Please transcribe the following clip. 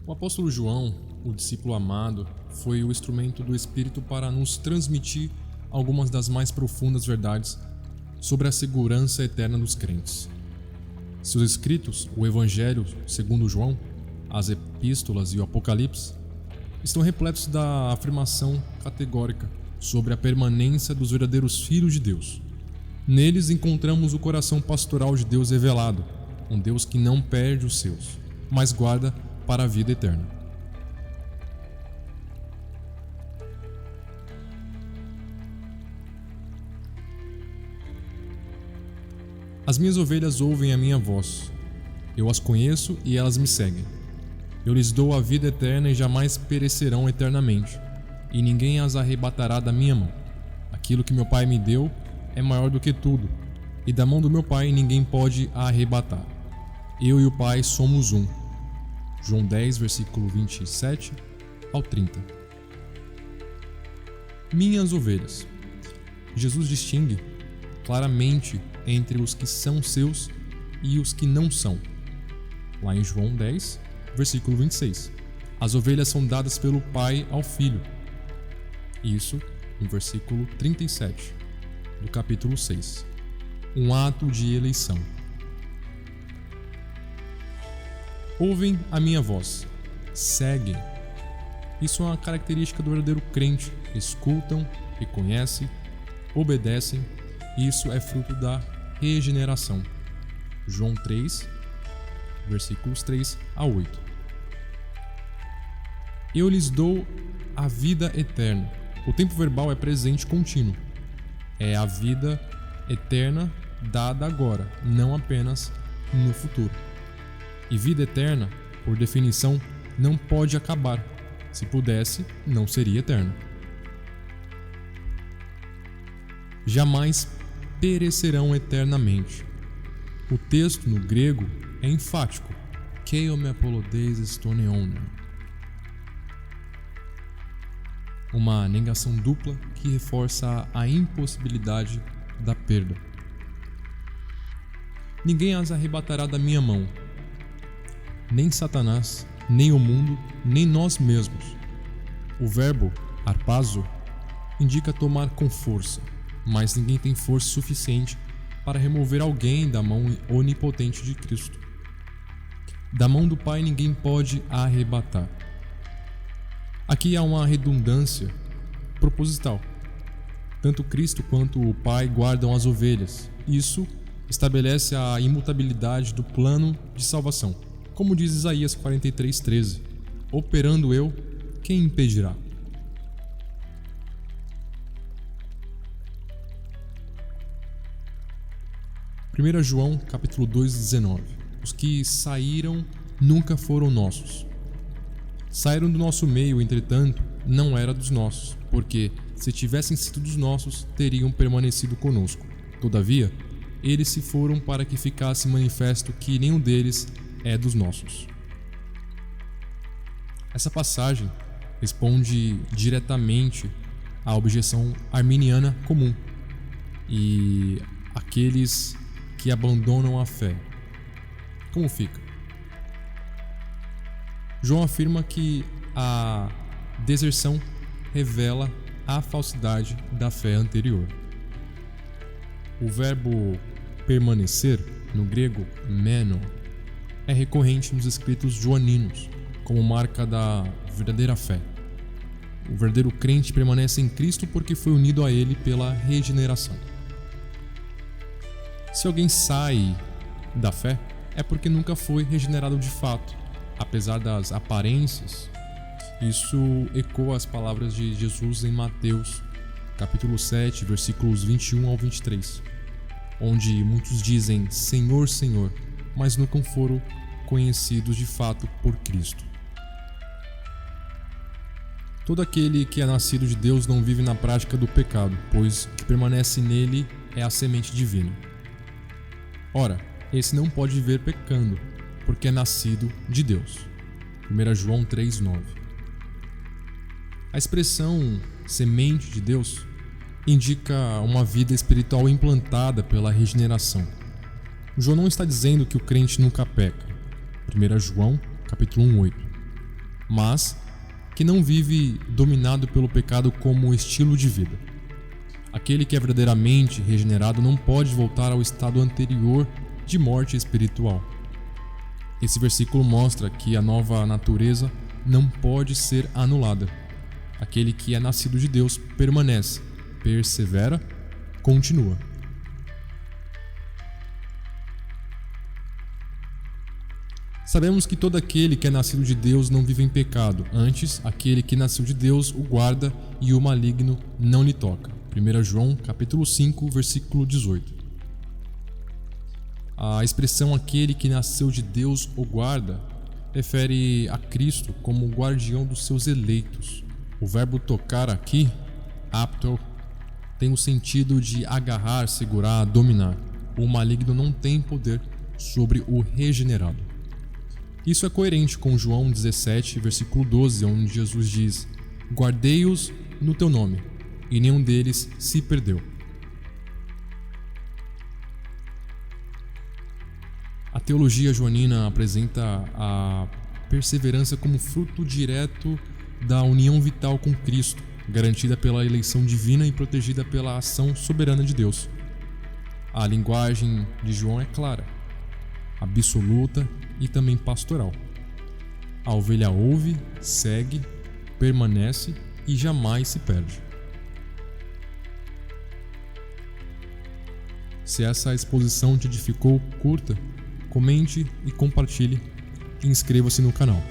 O apóstolo João, o discípulo amado, foi o instrumento do Espírito para nos transmitir algumas das mais profundas verdades sobre a segurança eterna dos crentes. Seus escritos, o Evangelho segundo João, as Epístolas e o Apocalipse, estão repletos da afirmação categórica sobre a permanência dos verdadeiros filhos de Deus. Neles encontramos o coração pastoral de Deus revelado, um Deus que não perde os seus, mas guarda para a vida eterna. As minhas ovelhas ouvem a minha voz. Eu as conheço e elas me seguem. Eu lhes dou a vida eterna e jamais perecerão eternamente, e ninguém as arrebatará da minha mão. Aquilo que meu Pai me deu é maior do que tudo, e da mão do meu Pai ninguém pode a arrebatar. Eu e o Pai somos um. João 10, versículo 27 ao 30. Minhas ovelhas. Jesus distingue claramente entre os que são seus e os que não são. Lá em João 10, versículo 26. As ovelhas são dadas pelo Pai ao Filho. Isso no versículo 37 do capítulo 6. Um ato de eleição. Ouvem a minha voz, seguem. Isso é uma característica do verdadeiro crente. Escutam, reconhecem, obedecem. Isso é fruto da regeneração. João 3, versículos 3 a 8. Eu lhes dou a vida eterna. O tempo verbal é presente contínuo. É a vida eterna dada agora, não apenas no futuro. E vida eterna, por definição, não pode acabar. Se pudesse, não seria eterna. Jamais perecerão eternamente. O texto no grego é enfático. Keo me apolodeis stoneoner. Uma negação dupla que reforça a impossibilidade da perda. Ninguém as arrebatará da minha mão. Nem Satanás, nem o mundo, nem nós mesmos. O verbo harpazo indica tomar com força, mas ninguém tem força suficiente para remover alguém da mão onipotente de Cristo. Da mão do Pai ninguém pode arrebatar. Aqui há uma redundância proposital. Tanto Cristo quanto o Pai guardam as ovelhas. Isso estabelece a imutabilidade do plano de salvação. Como diz Isaías 43:13, operando eu, quem impedirá? Primeira João, capítulo 2:19. Os que saíram nunca foram nossos. Saíram do nosso meio, entretanto, não era dos nossos, porque se tivessem sido dos nossos, teriam permanecido conosco. Todavia, eles se foram para que ficasse manifesto que nenhum deles é dos nossos. Essa passagem responde diretamente à objeção arminiana comum e aqueles que abandonam a fé. Como fica? João afirma que a deserção revela a falsidade da fé anterior. O verbo permanecer, no grego meno, é recorrente nos escritos joaninos, como marca da verdadeira fé. O verdadeiro crente permanece em Cristo porque foi unido a Ele pela regeneração. Se alguém sai da fé, é porque nunca foi regenerado de fato, apesar das aparências. Isso ecoa as palavras de Jesus em Mateus, capítulo 7, versículos 21 ao 23, onde muitos dizem Senhor, Senhor, mas nunca foram conhecidos de fato por Cristo. Todo aquele que é nascido de Deus não vive na prática do pecado, pois o que permanece nele é a semente divina. Ora, esse não pode viver pecando, porque é nascido de Deus. 1 João 3:9. A expressão semente de Deus indica uma vida espiritual implantada pela regeneração. João não está dizendo que o crente nunca peca. 1 João, capítulo 1:8. mas que não vive dominado pelo pecado como estilo de vida. Aquele que é verdadeiramente regenerado não pode voltar ao estado anterior de morte espiritual. Esse versículo mostra que a nova natureza não pode ser anulada. Aquele que é nascido de Deus permanece, persevera, continua. Sabemos que todo aquele que é nascido de Deus não vive em pecado. Antes, aquele que nasceu de Deus o guarda e o maligno não lhe toca. 1 João capítulo 5, versículo 18. A expressão aquele que nasceu de Deus o guarda refere a Cristo como guardião dos seus eleitos. O verbo tocar aqui, apto, tem o sentido de agarrar, segurar, dominar. O maligno não tem poder sobre o regenerado. Isso é coerente com João 17, versículo 12, onde Jesus diz: guardei-os no teu nome, e nenhum deles se perdeu. A teologia joanina apresenta a perseverança como fruto direto da união vital com Cristo, garantida pela eleição divina e protegida pela ação soberana de Deus. A linguagem de João é clara, absoluta e também pastoral. A ovelha ouve, segue, permanece e jamais se perde. Se essa exposição te edificou, curta, comente e compartilhe, e inscreva-se no canal.